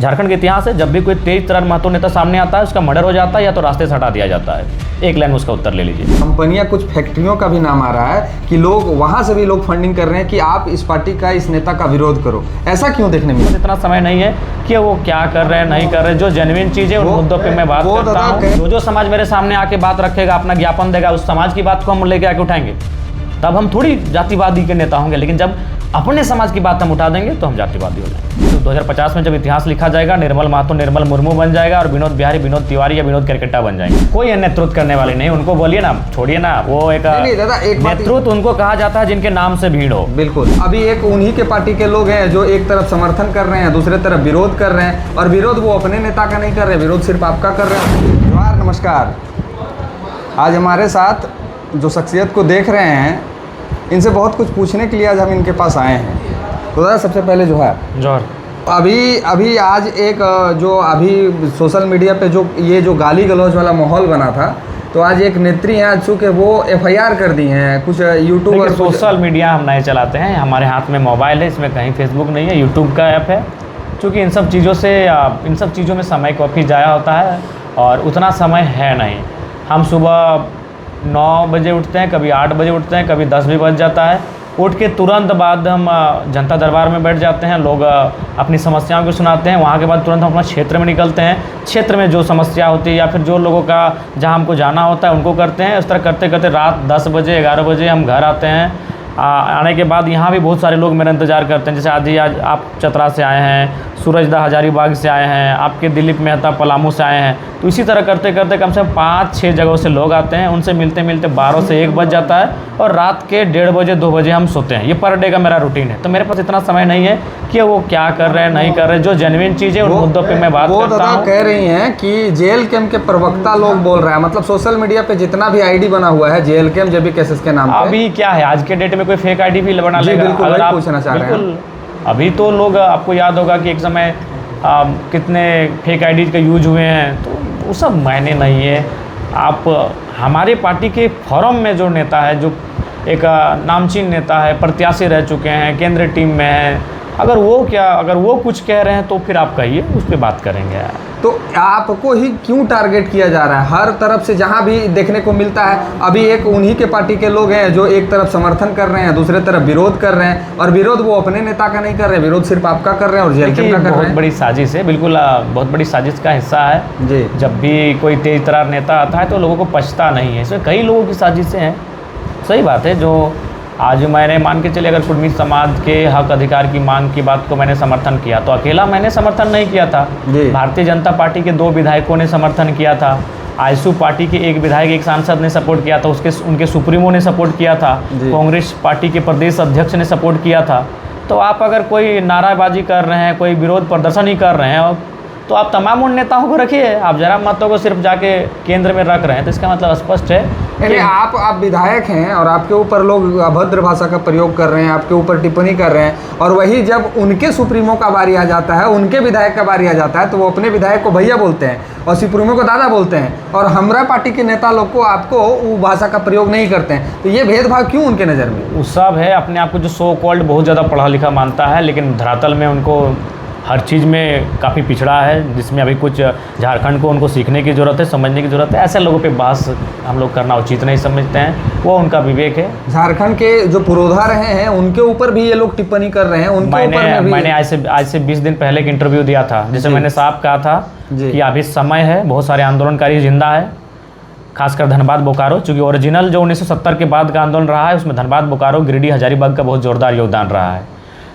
झारखंड के इतिहास है, जब भी कोई तेज तर्रार महतो नेता सामने आता है उसका मर्डर हो जाता है या तो रास्ते से हटा दिया जाता है। एक लाइन उसका उत्तर ले लीजिए। कंपनियां, कुछ फैक्ट्रियों का भी नाम आ रहा है कि लोग वहां से भी लोग फंडिंग कर रहे हैं कि आप इस पार्टी का, इस नेता का विरोध करो। ऐसा क्यों देखने में? इतना समय नहीं है कि वो क्या कर रहे हैं नहीं कर रहे। जो जेन्युइन चीज़ है उन मुद्दों पे मैं बात करता हूँ। जो समाज मेरे सामने आके बात रखेगा, अपना ज्ञापन देगा, उस समाज की बात को हम लेके आके उठाएंगे, तब हम थोड़ी जातिवादी के नेता होंगे। लेकिन जब अपने समाज की बात हम उठा देंगे तो हम जातिवादी हो जाएंगे। तो 2050 में जब इतिहास लिखा जाएगा, निर्मल महतो निर्मल मुर्मू बन जाएगा और विनोद बिहारी विनोद तिवारी या विनोद केरकेट्टा बन जाएंगे। कोई नेतृत्व करने वाले नहीं, उनको बोलिए ना, छोड़िए ना। वो एक नेतृत्व उनको कहा जाता है जिनके नाम से भीड़ हो। बिल्कुल। अभी एक उन्हीं के पार्टी के लोग हैं जो एक तरफ समर्थन कर रहे हैं, दूसरे तरफ विरोध कर रहे हैं, और विरोध वो अपने नेता का नहीं कर रहे, विरोध सिर्फ आपका कर रहे हैं। जोहार, नमस्कार। आज हमारे साथ जो शख्सियत को देख रहे हैं, इनसे बहुत कुछ पूछने के लिए आज हम इनके पास आए हैं। तो दादा, सबसे पहले जोहार। अभी आज एक जो अभी सोशल मीडिया पे जो गाली गलौज वाला माहौल बना था, तो आज एक नेत्री हैं, आज चूँकि वो FIR कर दी हैं कुछ यूट्यूबर। सोशल मीडिया हम नहीं चलाते हैं, हमारे हाथ में मोबाइल है, इसमें कहीं फेसबुक नहीं है, यूट्यूब का ऐप है। चूँकि इन सब चीज़ों में समय काफ़ी ज़ाया होता है और उतना समय है नहीं। हम सुबह 9 बजे उठते हैं, कभी 8 बजे उठते हैं, कभी 10 भी बज जाता है। उठ के तुरंत बाद हम जनता दरबार में बैठ जाते हैं, लोग अपनी समस्याओं को सुनाते हैं। वहाँ के बाद तुरंत हम अपना क्षेत्र में निकलते हैं, क्षेत्र में जो समस्या होती है या फिर जो लोगों का जहाँ हमको जाना होता है उनको करते हैं। इस तरह करते करते रात 10 बजे 11 बजे हम घर आते हैं। आने के बाद यहाँ भी बहुत सारे लोग मेरा इंतज़ार करते हैं। जैसे आज आप चतरा से आए हैं, सूरजदा हजारीबाग से आए हैं, आपके दिलीप मेहता पलामू से आए हैं। तो इसी तरह करते करते कम से कम 5-6 जगहों से लोग आते हैं। उनसे मिलते मिलते 12 से 1 बज जाता है और रात के 1:30 बजे 2 बजे हम सोते हैं। ये पर डे का मेरा रूटीन है। तो मेरे पास इतना समय नहीं है कि वो क्या कर रहे हैं नहीं कर रहे। जो जेन्युइन चीज़ है उन मुद्दों पे मैं बात करता हूँ। कह रही हैं कि जेल कैम्प के प्रवक्ता लोग बोल रहे हैं, मतलब सोशल मीडिया पे जितना भी ID बना हुआ है जेल कैम्प जेबी केसेस के नाम पे। अभी क्या है, आज के डेट में कोई फेक ID भी बना लेगा। बिल्कुल, आप पूछना चाह रहे हैं। अभी तो लोग, आपको याद होगा कि एक समय कितने फेक ID का यूज हुए हैं, तो वो सब मायने नहीं है। आप हमारे पार्टी के फोरम में जो नेता है, जो एक नामचीन नेता है, प्रत्याशी रह चुके हैं, केंद्रीय टीम में है, अगर वो कुछ कह रहे हैं तो फिर आप कहिए, उस पर बात करेंगे। तो आपको ही क्यों टारगेट किया जा रहा है? हर तरफ से जहां भी देखने को मिलता है, अभी एक उन्हीं के पार्टी के लोग हैं जो एक तरफ समर्थन कर रहे हैं, दूसरे तरफ विरोध कर रहे हैं, और विरोध वो अपने नेता का नहीं कर रहे, विरोध सिर्फ आपका कर रहे हैं और जेल कैम्प का कर रहे हैं। बहुत बड़ी साजिश है, बिल्कुल बहुत बड़ी साजिश का हिस्सा है जी। जब भी कोई तेज तर्रार नेता आता है तो लोगों को पछता नहीं है। इसमें कई लोगों की साजिशें हैं। सही बात है। जो आज मैंने मान के चले, अगर कुर्मी समाज के हक अधिकार की मांग की बात को मैंने समर्थन किया तो अकेला मैंने समर्थन नहीं किया था। भारतीय जनता पार्टी के 2 विधायकों ने समर्थन किया था। आईएसयू पार्टी के 1 विधायक, 1 सांसद ने सपोर्ट किया था, उनके सुप्रीमो ने सपोर्ट किया था, कांग्रेस पार्टी के प्रदेश अध्यक्ष ने सपोर्ट किया था। तो आप अगर कोई नाराबाजी कर रहे हैं, कोई विरोध प्रदर्शन ही कर रहे हैं, तो आप तमाम उन नेताओं को रखिए। आप जरा मतों को सिर्फ जाके केंद्र में रख रहे हैं, तो इसका मतलब स्पष्ट है कि आप विधायक हैं और आपके ऊपर लोग अभद्र भाषा का प्रयोग कर रहे हैं, आपके ऊपर टिप्पणी कर रहे हैं, और वही जब उनके सुप्रीमो का बारी आ जाता है, उनके विधायक का बारी आ जाता है, तो वो अपने विधायक को भैया बोलते हैं और सुप्रीमो को दादा बोलते हैं, और हमरा पार्टी के नेता लोग को आपको वो भाषा का प्रयोग नहीं करते हैं। तो ये भेदभाव क्यों उनके नज़र में? वो सब है अपने आप को जो सो कॉल्ड बहुत ज़्यादा पढ़ा लिखा मानता है, लेकिन धरातल में उनको हर चीज़ में काफ़ी पिछड़ा है, जिसमें अभी कुछ झारखंड को उनको सीखने की ज़रूरत है, समझने की ज़रूरत है। ऐसे लोगों पे बहस हम लोग करना उचित नहीं समझते हैं, वो उनका विवेक है। झारखंड के जो पुरोधा रहे हैं उनके ऊपर भी ये लोग टिप्पणी कर रहे हैं। मैंने आज से 20 दिन पहले एक इंटरव्यू दिया था, जिसे मैंने साफ कहा था कि अभी समय है, बहुत सारे आंदोलनकारी जिंदा है, खासकर धनबाद बोकारो। चूँकि ओरिजिनल जो 1970 के बाद का आंदोलन रहा है उसमें धनबाद बोकारो गिरिडीह हजारीबाग का बहुत ज़ोरदार योगदान रहा है।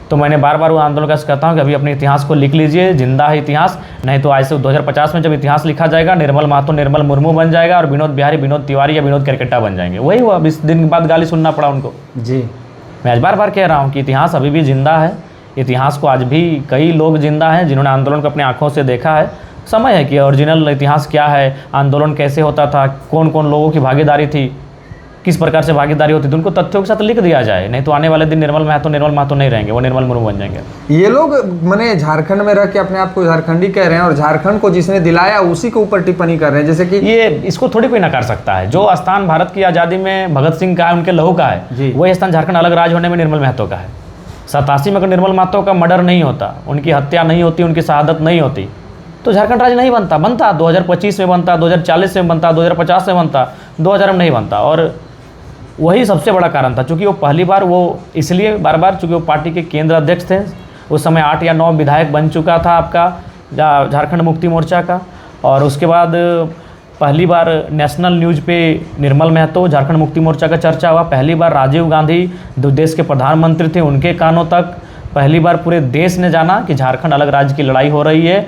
तो मैंने बार बार वो आंदोलन का कहता हूँ कि अभी अपने इतिहास को लिख लीजिए, जिंदा है इतिहास। नहीं तो आज से 2050 में जब इतिहास लिखा जाएगा, निर्मल महतो निर्मल मुर्मू बन जाएगा और विनोद बिहारी विनोद तिवारी या विनोद केरकेट्टा बन जाएंगे। वही हुआ, 20 दिन के बाद गाली सुनना पड़ा उनको। जी, मैं आज बार बार कह रहा हूँ कि इतिहास अभी भी जिंदा है। इतिहास को आज भी कई लोग जिंदा हैं जिन्होंने आंदोलन को अपनी आँखों से देखा है। समय है कि ओरिजिनल इतिहास क्या है, आंदोलन कैसे होता था, कौन कौन लोगों की भागीदारी थी, किस प्रकार से भागीदारी होती थी, उनको तथ्यों के साथ लिख दिया जाए। नहीं तो आने वाले दिन निर्मल महतो नहीं रहेंगे, वो निर्मल मुर्मू बन जाएंगे। ये लोग मैंने झारखंड में रह के अपने आप को झारखंडी कह रहे हैं, और झारखंड को जिसने दिलाया उसी के ऊपर टिप्पणी कर रहे हैं। जैसे कि ये इसको थोड़ी कोई नकार सकता है। जो स्थान भारत की आज़ादी में भगत सिंह का है, उनके लहू का है, वही स्थान झारखंड अलग राज्य होने में निर्मल महतो का है। 87 में अगर निर्मल महतो का मर्डर नहीं होता, उनकी हत्या नहीं होती, उनकी शहादत नहीं होती, तो झारखंड राज्य नहीं बनता 2025 में बनता, 2040 में बनता, 2050 में बनता, 2000 में नहीं बनता। और वही सबसे बड़ा कारण था, चूँकि वो पहली बार वो इसलिए बार चूँकि वो पार्टी के केंद्र अध्यक्ष थे। उस समय 8 या 9 विधायक बन चुका था आपका झारखंड मुक्ति मोर्चा का। और उसके बाद पहली बार नेशनल न्यूज़ पे निर्मल महतो झारखंड मुक्ति मोर्चा का चर्चा हुआ। पहली बार राजीव गांधी जो देश के प्रधानमंत्री थे उनके कानों तक पहली बार पूरे देश ने जाना कि झारखंड अलग राज्य की लड़ाई हो रही है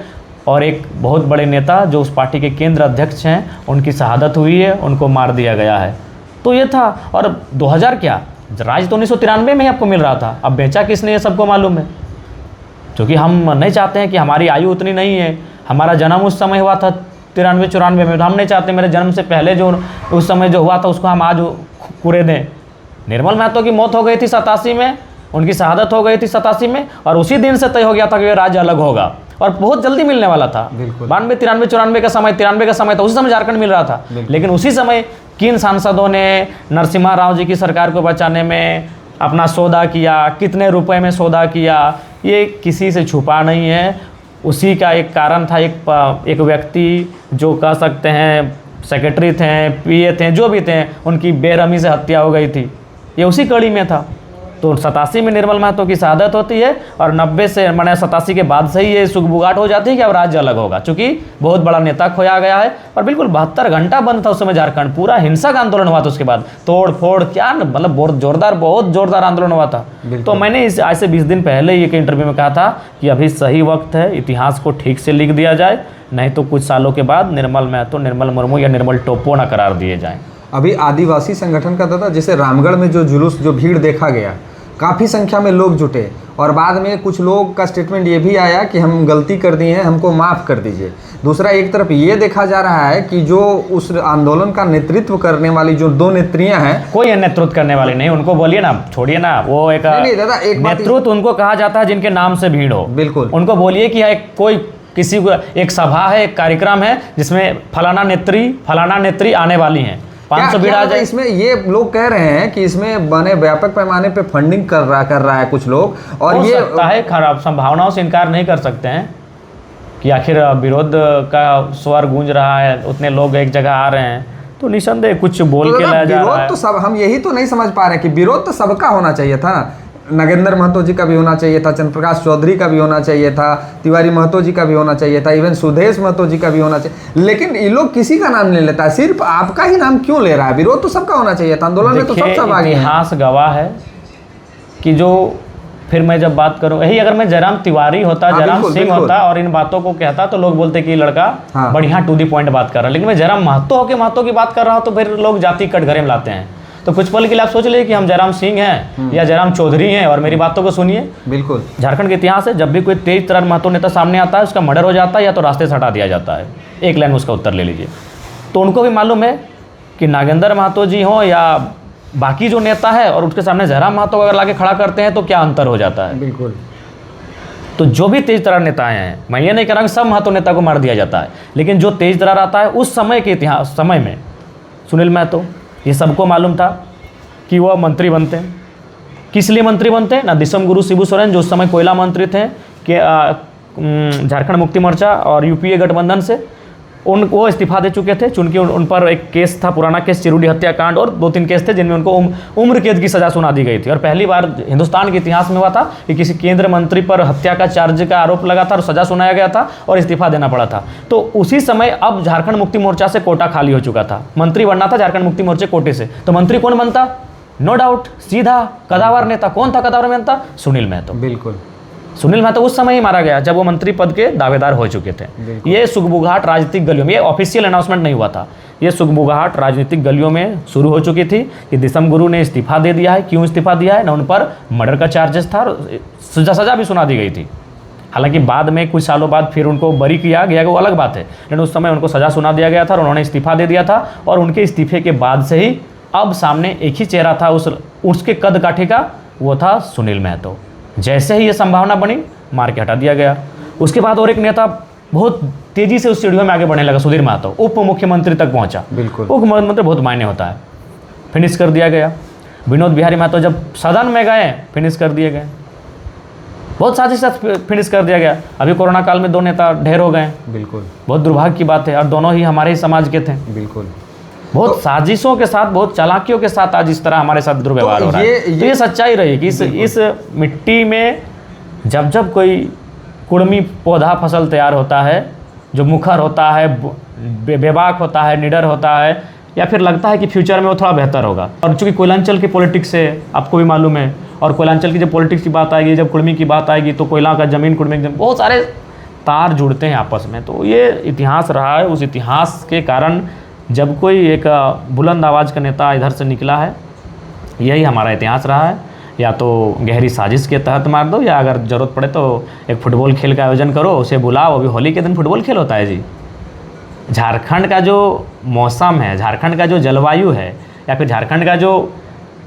और एक बहुत बड़े नेता जो उस पार्टी के केंद्र अध्यक्ष हैं उनकी शहादत हुई है, उनको मार दिया गया है। तो ये था। और 2000 क्या, राज्य तो 1993 में ही आपको मिल रहा था, अब बेचा किसने ये सबको मालूम है। क्योंकि हम नहीं चाहते हैं कि हमारी आयु उतनी नहीं है, हमारा जन्म उस समय हुआ था 93-94 में, तो हम नहीं चाहते मेरे जन्म से पहले जो उस समय जो हुआ था उसको हम आज कुरे दें। निर्मल महतो की मौत हो गई थी 87 में, उनकी शहादत हो गई थी 87 में, और उसी दिन से तय हो गया था कि ये राज्य अलग होगा और बहुत जल्दी मिलने वाला था। 92, 93, 94 का समय, 93 का समय था, उसी समय झारखंड मिल रहा था। लेकिन उसी समय किन सांसदों ने नरसिम्हा राव जी की सरकार को बचाने में अपना सौदा किया, कितने रुपए में सौदा किया, ये किसी से छुपा नहीं है। उसी का एक कारण था, एक व्यक्ति जो कह सकते हैं सेक्रेटरी थे, पीए थे, जो भी थे, उनकी बेरहमी से हत्या हो गई थी, ये उसी कड़ी में था। तो 87 में निर्मल महतो की शहादत होती है और 90 से मैंने 87 के बाद से ही ये सुगबुगाहट हो जाती है कि अब राज्य अलग होगा, क्योंकि बहुत बड़ा नेता खोया गया है। और बिल्कुल 72 घंटा बंद था उस समय झारखंड, पूरा हिंसक आंदोलन हुआ था। उसके बाद तोड़ फोड़ क्या मतलब बहुत जोरदार आंदोलन हुआ था। तो मैंने इस आज से 20 दिन पहले ही एक इंटरव्यू में कहा था कि अभी सही वक्त है, इतिहास को ठीक से लिख दिया जाए, नहीं तो कुछ सालों के बाद निर्मल महतो निर्मल मुर्मू या निर्मल टोप्पो ना करार दिए जाएँ। अभी आदिवासी संगठन का था, जैसे रामगढ़ में जो जुलूस जो भीड़ देखा गया, काफ़ी संख्या में लोग जुटे और बाद में कुछ लोग का स्टेटमेंट ये भी आया कि हम गलती कर दिए हैं, हमको माफ़ कर दीजिए। दूसरा एक तरफ ये देखा जा रहा है कि जो उस आंदोलन का नेतृत्व करने वाली जो 2 नेत्रियां हैं, कोई नेतृत्व करने वाली नहीं, उनको बोलिए ना, छोड़िए ना, वो एक नहीं दादा, एक नेतृत्व उनको कहा जाता है जिनके नाम से भीड़ हो। बिल्कुल, उनको बोलिए कि कोई किसी को एक सभा है, एक कार्यक्रम है जिसमें फलाना नेत्री आने वाली हैं, 500 भीड़ आ जाए। इसमें ये लोग कह रहे हैं कि इसमें बने व्यापक पैमाने पे फंडिंग कर रहा है कुछ लोग, और ये सकता है खराब संभावनाओं से इनकार नहीं कर सकते हैं कि आखिर विरोध का स्वर गूंज रहा है, उतने लोग एक जगह आ रहे हैं, तो निसंदेह कुछ बोल के लाया जा रहा है। तो सब हम यही तो नहीं समझ पा रहे कि विरोध तो सबका होना चाहिए था। नगेंद्र महतो जी का भी होना चाहिए था, चंद्र प्रकाश चौधरी का भी होना चाहिए था, तिवारी महतो जी का भी होना चाहिए था, इवन सुदेश महतो जी का भी होना चाहिए, लेकिन ये लोग किसी का नाम नहीं लेता है, सिर्फ आपका ही नाम क्यों ले रहा है? विरोध तो सबका होना चाहिए था, आंदोलन में तो सब आगे। इतिहास गवाह है कि जो फिर मैं जब बात करूं, यही अगर मैं जयराम तिवारी होता, जयराम सिंह होता और इन बातों को कहता तो लोग बोलते कि लड़का बढ़िया टू दी पॉइंट बात कर रहा है, लेकिन मैं जयराम महतो की बात कर रहा हूँ तो फिर लोग जाति कटघरे में लाते हैं। तो कुछ पल के लिए आप सोच लीजिए कि हम जयराम सिंह हैं या जयराम चौधरी हैं और मेरी बातों को सुनिए। बिल्कुल, झारखंड के इतिहास है, जब भी कोई तेज तर्रार महतो नेता सामने आता है उसका मर्डर हो जाता है या तो रास्ते से हटा दिया जाता है। एक लाइन में उसका उत्तर ले लीजिए। तो उनको भी मालूम है कि नागेंद्र महतो जी हों या बाकी जो नेता है और उसके सामने जयराम महतो अगर लाके खड़ा करते हैं तो क्या अंतर हो जाता है। बिल्कुल। तो जो भी तेज तर्रार नेता हैं, मैं ये नहीं कह रहा कि सब महतो नेता को मार दिया जाता है, लेकिन जो तेज तर्रार आता है उस समय के इतिहास समय में सुनील महतो, ये सबको मालूम था कि वह मंत्री बनते हैं। किस लिए मंत्री बनते हैं? ना दिसम गुरु शिबू सोरेन जो उस समय कोयला मंत्री थे कि झारखंड मुक्ति मोर्चा और यूपीए गठबंधन से, वो इस्तीफा दे चुके थे, चूंकि उन पर एक केस था, पुराना केस चिरुडी हत्याकांड, और 2-3 केस थे जिनमें उनको उम्र कैद की सज़ा सुना दी गई थी। और पहली बार हिंदुस्तान के इतिहास में हुआ था कि किसी केंद्र मंत्री पर हत्या का चार्ज का आरोप लगा था और सज़ा सुनाया गया था और इस्तीफा देना पड़ा था। तो उसी समय अब झारखंड मुक्ति मोर्चा से कोटा खाली हो चुका था, मंत्री बनना था झारखंड मुक्ति मोर्चे कोटे से। तो मंत्री कौन बनता? नो डाउट सीधा कदावर नेता। कौन था कदावर नेता? सुनील महतो। बिल्कुल, सुनील महतो उस समय ही मारा गया जब वो मंत्री पद के दावेदार हो चुके थे। ये सुगबुगाहट राजनीतिक गलियों में, ये ऑफिशियल अनाउंसमेंट नहीं हुआ था, ये सुगबुगाहट राजनीतिक गलियों में शुरू हो चुकी थी कि दिसम गुरु ने इस्तीफा दे दिया है। क्यों इस्तीफा दिया है? ना उन पर मर्डर का चार्जेस था, सजा भी सुना दी गई थी। हालांकि बाद में कुछ सालों बाद फिर उनको बरी किया गया, वो अलग बात है, लेकिन उस समय उनको सजा सुना दिया गया था और उन्होंने इस्तीफा दे दिया था। और उनके इस्तीफे के बाद से ही अब सामने एक ही चेहरा था उसके कद काठी का, वो था सुनील महतो। जैसे ही ये संभावना बनी, मार के हटा दिया गया। उसके बाद और एक नेता बहुत तेजी से उस सीढ़ियों में आगे बढ़ने लगा, सुधीर महतो, उप मुख्यमंत्री तक पहुंचा। बिल्कुल, उप मुख्यमंत्री बहुत मायने होता है, फिनिश कर दिया गया। विनोद बिहारी महतो जब सदन में गए, फिनिश कर दिए गए। बहुत साजिश से फिनिश कर दिया गया। अभी कोरोना काल में 2 नेता ढेर हो गए। बिल्कुल, बहुत दुर्भाग्य की बात है, और दोनों ही हमारे ही समाज के थे। बिल्कुल, बहुत साजिशों के साथ, बहुत चालाकियों के साथ आज इस तरह हमारे साथ दुर्व्यवहार हो रहा है। तो ये सच्चाई रही कि इस मिट्टी में जब जब कोई कुड़मी पौधा फसल तैयार होता है, जो मुखर होता है, बेबाक होता है, निडर होता है, या फिर लगता है कि फ्यूचर में वो थोड़ा बेहतर होगा। और चूँकि कोयलांचल की पॉलिटिक्स है, आपको भी मालूम है, और कोयलांचल की जब पॉलिटिक्स की बात आएगी, जब कुड़मी की बात आएगी, तो कोयला का ज़मीन, कुड़मी की, बहुत सारे तार जुड़ते हैं आपस में। तो ये इतिहास रहा है। उस इतिहास के कारण जब कोई एक बुलंद आवाज़ का नेता इधर से निकला है, यही हमारा इतिहास रहा है। या तो गहरी साजिश के तहत मार दो, या अगर ज़रूरत पड़े तो एक फुटबॉल खेल का आयोजन करो, उसे बुलाओ। अभी होली के दिन फुटबॉल खेल होता है जी। झारखंड का जो मौसम है, झारखंड का जो जलवायु है, या फिर झारखंड का जो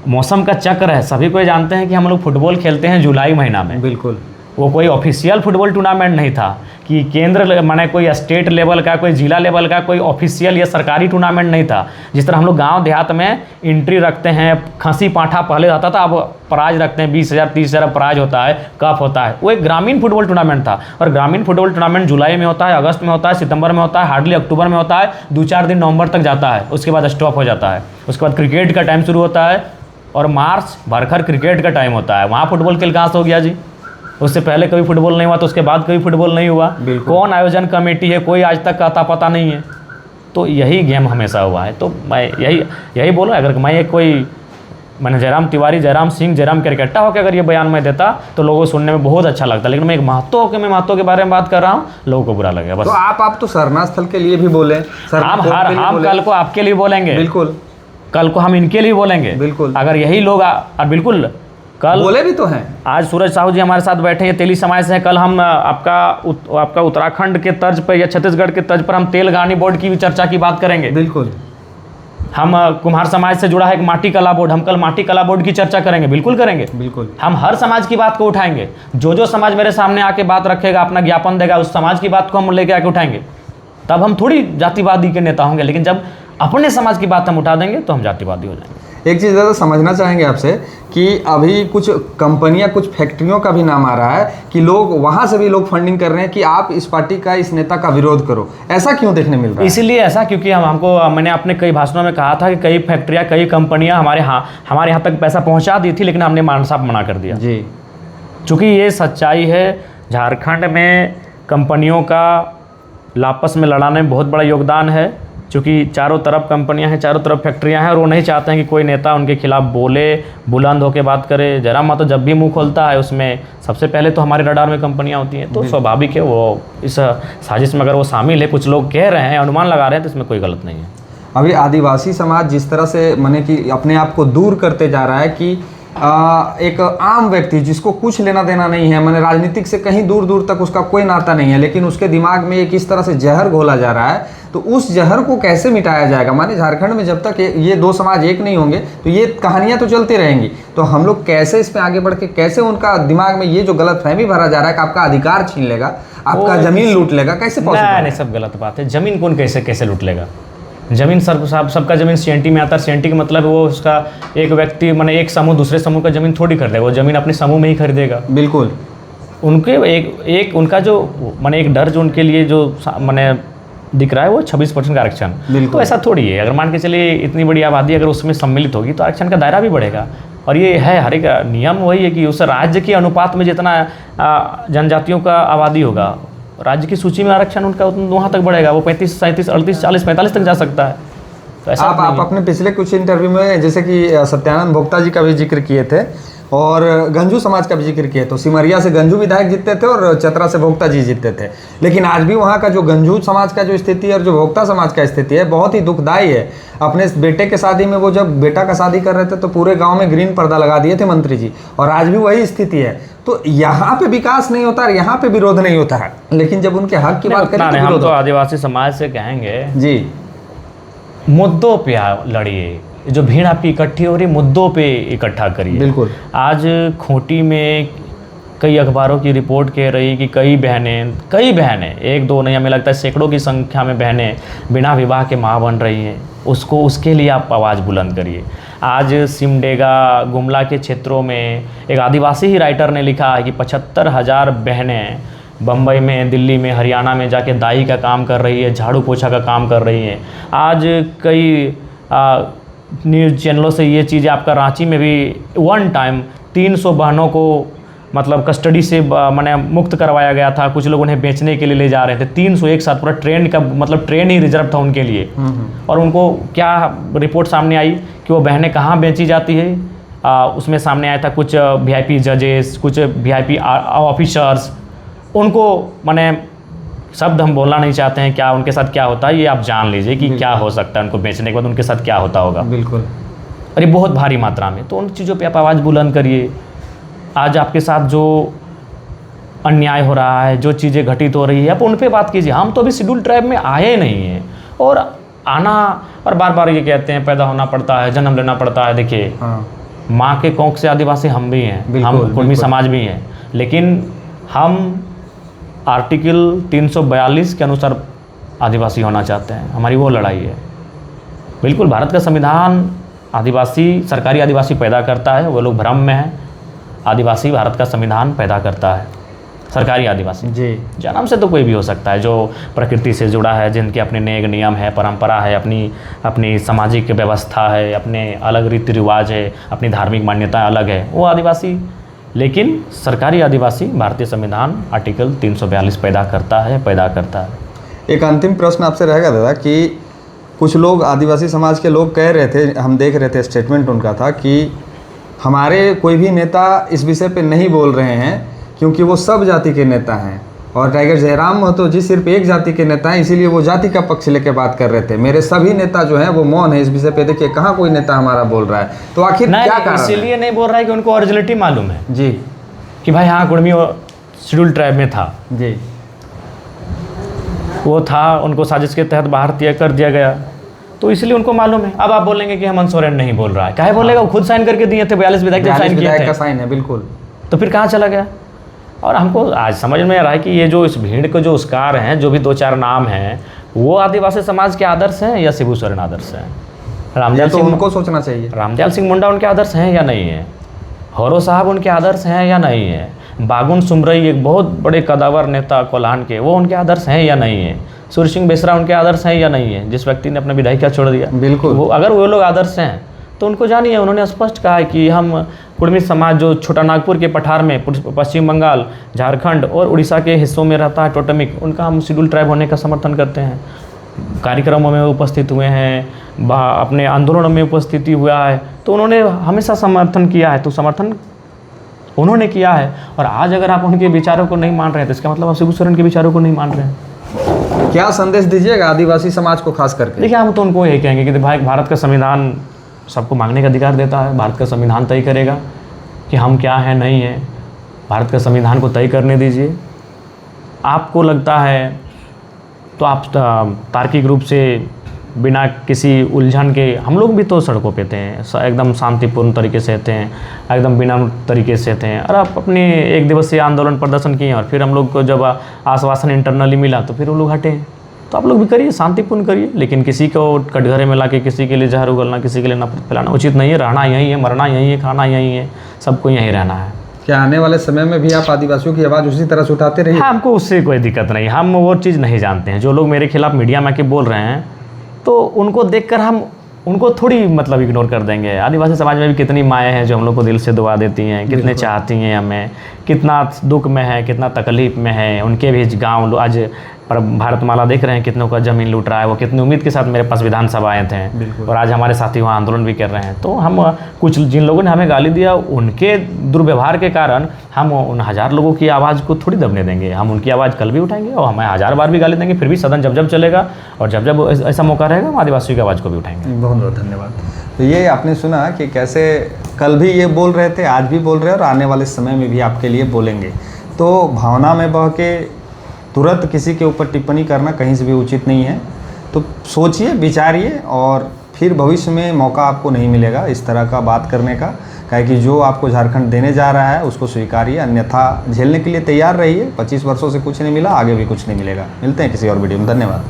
मौसम का चक्र है, सभी कोई जानते हैं कि हम लोग फुटबॉल खेलते हैं जुलाई महीना में। बिल्कुल, वो कोई ऑफिशियल फुटबॉल टूर्नामेंट नहीं था कि केंद्र माने कोई स्टेट लेवल का, कोई जिला लेवल का, कोई ऑफिशियल या सरकारी टूर्नामेंट नहीं था। जिस तरह हम लोग गांव देहात में एंट्री रखते हैं, खसी पाठा पहले आता था, अब प्राइज रखते हैं 20,000 30,000 प्राइज होता है, कप होता है। वो एक ग्रामीण फुटबॉल टूर्नामेंट था, और ग्रामीण फुटबॉल टूर्नामेंट जुलाई में होता है, अगस्त में होता है, सितंबर में होता है, हार्डली अक्टूबर में होता है, 2-4 दिन नवंबर तक जाता है, उसके बाद स्टॉप हो जाता है। उसके बाद क्रिकेट का टाइम शुरू होता है, और मार्च भरकर क्रिकेट का टाइम होता है। वहाँ फुटबॉल खेल कहाँ से हो गया जी? उससे पहले कभी फुटबॉल नहीं हुआ, तो उसके बाद कभी फुटबॉल नहीं हुआ। कौन आयोजन कमेटी है, कोई आज तक का अता पता नहीं है। तो यही गेम हमेशा हुआ है। तो मैं यही बोला, अगर मैं मैंने जयराम तिवारी, जयराम सिंह, जयराम क्रिकेटा होकर अगर ये बयान मैं देता तो लोगों को सुनने में बहुत अच्छा लगता, लेकिन मैं एक महत्व के बारे में बात कर रहा हूँ, लोगों को बुरा लगेगा बस। तो आप तो सरना स्थल के लिए भी बोले, हम कल को आपके लिए बोलेंगे, बिल्कुल, कल को हम इनके लिए बोलेंगे, बिल्कुल। अगर यही लोग बिल्कुल कल बोले भी तो हैं। आज सूरज साहू जी हमारे साथ बैठे हैं, तेली समाज से हैं। कल हम आपका उत्तराखंड के तर्ज पर या छत्तीसगढ़ के तर्ज पर हम तेलगानी बोर्ड की भी चर्चा की बात करेंगे। बिल्कुल। हम कुम्हार समाज से जुड़ा है एक माटी कला बोर्ड, हम कल माटी कला बोर्ड की चर्चा करेंगे, बिल्कुल करेंगे। बिल्कुल, हम हर समाज की बात को उठाएंगे। जो समाज मेरे सामने आके बात रखेगा, अपना ज्ञापन देगा, उस समाज की बात को हम लेके आके उठाएंगे। तब हम थोड़ी जातिवादी के नेता होंगे, लेकिन जब अपने समाज की बात हम उठा देंगे तो हम जातिवादी हो जाएंगे। एक चीज़ ज़्यादा समझना चाहेंगे आपसे कि अभी कुछ कंपनियां, कुछ फैक्ट्रियों का भी नाम आ रहा है कि लोग वहां से भी लोग फंडिंग कर रहे हैं कि आप इस पार्टी का, इस नेता का विरोध करो। ऐसा क्यों देखने मिल रहा है? इसीलिए ऐसा क्योंकि मैंने अपने कई भाषणों में कहा था कि कई फैक्ट्रियां, कई कंपनियां हमारे यहाँ तक पैसा पहुँचा दी थी, लेकिन हमने साफ मना कर दिया जी। चूँकि ये सच्चाई है, झारखंड में कंपनियों का आपस में लड़ाने में बहुत बड़ा योगदान है। चूँकि चारों तरफ कंपनियां हैं, चारों तरफ फैक्ट्रियां हैं, और वो नहीं चाहते हैं कि कोई नेता उनके खिलाफ बोले, बुलंद होकर बात करे। जयराम मातो जब भी मुंह खोलता है, उसमें सबसे पहले तो हमारे रडार में कंपनियां होती हैं। तो स्वाभाविक है वो इस साजिश में अगर वो शामिल है, कुछ लोग कह रहे हैं, अनुमान लगा रहे हैं, तो इसमें कोई गलत नहीं है। अभी आदिवासी समाज जिस तरह से माने कि अपने आप को दूर करते जा रहा है कि एक आम व्यक्ति जिसको कुछ लेना देना नहीं है, माने राजनीतिक से कहीं दूर दूर तक उसका कोई नाता नहीं है, लेकिन उसके दिमाग में एक इस तरह से जहर घोला जा रहा है, तो उस जहर को कैसे मिटाया जाएगा? माने झारखंड में जब तक ये 2 समाज एक नहीं होंगे तो ये कहानियां तो चलती रहेंगी। तो हम लोग कैसे इस पे आगे बढ़ के, कैसे उनका दिमाग में ये जो गलतफहमी भरा जा रहा है कि आपका अधिकार छीन लेगा, आपका जमीन लूट लेगा, कैसे पॉसिबल? नहीं, सब गलत बात है। जमीन कौन कैसे लूट लेगा? जमीन सबका जमीन सीएनटी में आता है। सीएनटी का मतलब वो उसका एक व्यक्ति माने एक समूह दूसरे समूह का जमीन थोड़ी खरीदेगा, वो जमीन अपने समूह में ही खरीदेगा। बिल्कुल। उनके एक उनका जो माने एक डर जो उनके लिए जो माने दिख रहा है वो 26% का आरक्षण। तो ऐसा थोड़ी है, अगर मान के चलिए इतनी बड़ी आबादी अगर उसमें सम्मिलित होगी तो आरक्षण का दायरा भी बढ़ेगा। और ये है हर एक नियम वही है कि उस राज्य के अनुपात में जितना जनजातियों का आबादी होगा, राज्य की सूची में आरक्षण उनका वहाँ तक बढ़ेगा। वो 35, 37, 38, 40, 45 तक जा सकता है। तो ऐसा आप अपने पिछले कुछ इंटरव्यू में जैसे कि सत्यानंद भोक्ता जी का भी जिक्र किए थे और गंजू समाज का भी जिक्र किए, तो सिमरिया से गंजू विधायक जीतते थे और चतरा से भोक्ता जी जीतते थे। लेकिन आज भी वहाँ का जो गंजू समाज का जो स्थिति है और जो भोक्ता समाज का स्थिति है बहुत ही दुखदायी है। अपने बेटे के शादी में वो जब बेटा का शादी कर रहे थे तो पूरे गाँव में ग्रीन पर्दा लगा दिए थे मंत्री जी, और आज भी वही स्थिति है। तो यहाँ पे विकास नहीं होता, यहाँ पे विरोध नहीं होता है, लेकिन जब उनके हक की बात करें तो हम तो आदिवासी समाज से कहेंगे जी, मुद्दों पे लड़िए। जो भीड़ आपकी इकट्ठी हो रही, मुद्दों पे इकट्ठा करिए। बिल्कुल। आज खूंटी में कई अखबारों की रिपोर्ट कह रही कि कई बहनें, 1-2 नहीं, हमें लगता है सैकड़ों की संख्या में बहनें बिना विवाह के माँ बन रही हैं। उसके लिए आप आवाज़ बुलंद करिए। आज सिमडेगा गुमला के क्षेत्रों में एक आदिवासी ही राइटर ने लिखा है कि 75,000 बहनें बम्बई में, दिल्ली में, हरियाणा में जाके दाई का काम कर रही है, झाड़ू पोछा का काम कर रही हैं। आज कई न्यूज़ चैनलों से ये चीज़ आपका रांची में भी वन टाइम 300 बहनों को मतलब कस्टडी से मैंने मुक्त करवाया गया था। कुछ लोग उन्हें बेचने के लिए ले जा रहे थे। 300 एक साथ, पूरा ट्रेन का मतलब ट्रेन ही रिजर्व था उनके लिए। और उनको क्या रिपोर्ट सामने आई कि वो बहनें कहाँ बेची जाती है। उसमें सामने आया था कुछ VIP जजेस, कुछ VIP ऑफिसर्स। उनको मैंने शब्द हम बोलना नहीं चाहते हैं, क्या उनके साथ क्या होता है ये आप जान लीजिए कि क्या हो सकता है। उनको बेचने के बाद उनके साथ क्या होता होगा। बिल्कुल। और ये बहुत भारी मात्रा में। तो उन चीज़ों पे आप आवाज़ बुलंद करिए। आज आपके साथ जो अन्याय हो रहा है, जो चीज़ें घटित हो रही है, आप उन पे बात कीजिए। हम तो अभी शेड्यूल ट्राइब में आए नहीं हैं और आना, और बार बार ये कहते हैं पैदा होना पड़ता है, जन्म लेना पड़ता है। देखिए माँ के कोख से आदिवासी हम भी हैं, हम कुर्मी समाज भी हैं, लेकिन हम आर्टिकल 342 के अनुसार आदिवासी होना चाहते हैं। हमारी वो लड़ाई है। बिल्कुल भारत का संविधान आदिवासी, सरकारी आदिवासी पैदा करता है। वो लोग भ्रम में हैं। आदिवासी भारत का संविधान पैदा करता है, सरकारी आदिवासी जी। जन्म से तो कोई भी हो सकता है, जो प्रकृति से जुड़ा है, जिनके अपने नेक नियम है, परंपरा है, अपनी सामाजिक व्यवस्था है, अपने अलग रीति रिवाज है, अपनी धार्मिक मान्यता अलग है, वो आदिवासी। लेकिन सरकारी आदिवासी भारतीय संविधान आर्टिकल 342 पैदा करता है। एक अंतिम प्रश्न आपसे रहेगा दादा कि कुछ लोग आदिवासी समाज के लोग कह रहे थे, हम देख रहे थे स्टेटमेंट उनका था कि हमारे कोई भी नेता इस विषय पे नहीं बोल रहे हैं क्योंकि वो सब जाति के नेता हैं, और टाइगर जयराम महतो जी सिर्फ एक जाति के नेता हैं, इसीलिए वो जाति का पक्ष लेके बात कर रहे थे। मेरे सभी नेता जो हैं वो मौन है इस विषय पे। देखिए कहाँ कोई नेता हमारा बोल रहा है। तो आखिर क्या कारण है? इसीलिए नहीं बोल रहा है कि उनको ओरिजिनलिटी मालूम है जी कि भाई हाँ कुर्मी शेड्यूल ट्राइब में था जी, वो था, उनको साजिश के तहत बाहर कर दिया गया, तो इसलिए उनको मालूम है। अब आप बोलेंगे कि हेमंत सोरेन नहीं बोल रहा है, काहे बोलेगा? वो खुद साइन करके दिए थे, 42 विधायक जब साइन किए थे का साइन है। बिल्कुल। तो फिर कहाँ चला गया? और हमको आज समझ में आ रहा है कि ये जो इस भीड़ के जो उसकार हैं, जो भी 2-4 नाम हैं, वो आदिवासी समाज के आदर्श हैं या शिबू सोरेन आदर्श हैं? रामदयाल तो सिंह, उनको सोचना चाहिए। रामदयाल सिंह मुंडा उनके आदर्श हैं या नहीं है? हौरो साहब उनके आदर्श हैं या नहीं है? बागुन सुमरई एक बहुत बड़े कदावर नेता कोल्हान के, वो उनके आदर्श हैं या नहीं है? सूर्य सिंह बेसरा उनके आदर्श हैं या नहीं है, जिस व्यक्ति ने अपने विधायिका छोड़ दिया? बिल्कुल। वो अगर वो लोग आदर्श हैं तो उनको जानिए। उन्होंने स्पष्ट कहा है कि हम कुर्मी समाज जो छोटा नागपुर के पठार में, पश्चिम बंगाल, झारखंड और उड़ीसा के हिस्सों में रहता है टोटमिक, उनका हम शेड्यूल ट्राइब होने का समर्थन करते हैं। कार्यक्रमों में उपस्थित हुए हैं, अपने आंदोलनों में उपस्थिति हुआ है, तो उन्होंने हमेशा समर्थन किया है। तो समर्थन उन्होंने किया है। और आज अगर आप उनके विचारों को नहीं मान रहे हैं तो इसका मतलब आप शिबू सोरेन के विचारों को नहीं मान रहे हैं। क्या संदेश दीजिएगा आदिवासी समाज को खास करके? देखिए हम तो उनको यही कहेंगे कि भाई भारत का संविधान सबको मांगने का अधिकार देता है। भारत का संविधान तय करेगा कि हम क्या हैं, नहीं हैं। भारत का संविधान को तय करने दीजिए। आपको लगता है तो आप तार्किक रूप से बिना किसी उलझन के, हम लोग भी तो सड़कों पे थे, एकदम शांतिपूर्ण तरीके से थे, एकदम बिना तरीके से थे। और आप अपने 1 दिवसीय आंदोलन प्रदर्शन किए और फिर हम लोग को जब आश्वासन इंटरनली मिला तो फिर वो लोग हटे। तो आप लोग भी करिए, शांतिपूर्ण करिए, लेकिन किसी को कटघरे में ला के किसी के लिए जहर उगलना, किसी के लिए नफरत फैलाना उचित नहीं है। रहना यहीं है, मरना यहीं है, खाना यहीं है, सबको यहीं रहना है। क्या आने वाले समय में भी आप आदिवासियों की आवाज़ उसी तरह से उठाते रहिए? हाँ, हमको उससे कोई दिक्कत नहीं। हम वो चीज़ नहीं जानते हैं। जो लोग मेरे खिलाफ मीडिया में आके बोल रहे हैं तो उनको देखकर हम उनको थोड़ी मतलब इग्नोर कर देंगे। आदिवासी समाज में भी कितनी माएँ हैं जो हम लोग को दिल से दुआ देती हैं, कितने चाहती हैं हमें, कितना दुख में है, कितना तकलीफ़ में है। उनके भी गाँव आज पर भारतमाला देख रहे हैं, कितनों का ज़मीन लूट रहा है। वो कितनी उम्मीद के साथ मेरे पास विधानसभा आए थे और आज हमारे साथी वहाँ आंदोलन भी कर रहे हैं। तो हम कुछ जिन लोगों ने हमें गाली दिया, उनके दुर्व्यवहार के कारण हम उन 1000 लोगों की आवाज़ को थोड़ी दबने देंगे। हम उनकी आवाज़ कल भी उठाएंगे और हमें 1000 बार भी गाली देंगे, फिर भी सदन जब जब चलेगा और जब जब ऐसा मौका रहेगा हम आदिवासियों की आवाज़ को भी उठाएंगे। बहुत बहुत धन्यवाद। तो ये आपने सुना कि कैसे कल भी ये बोल रहे थे, आज भी बोल रहे हैं और आने वाले समय में भी आपके लिए बोलेंगे। तो भावना में बह के तुरंत किसी के ऊपर टिप्पणी करना कहीं से भी उचित नहीं है। तो सोचिए, विचारिए और फिर भविष्य में मौका आपको नहीं मिलेगा इस तरह का बात करने का। काहे कि जो आपको झारखंड देने जा रहा है उसको स्वीकारिए, अन्यथा झेलने के लिए तैयार रहिए। 25 वर्षों से कुछ नहीं मिला, आगे भी कुछ नहीं मिलेगा। मिलते हैं किसी और वीडियो में। धन्यवाद।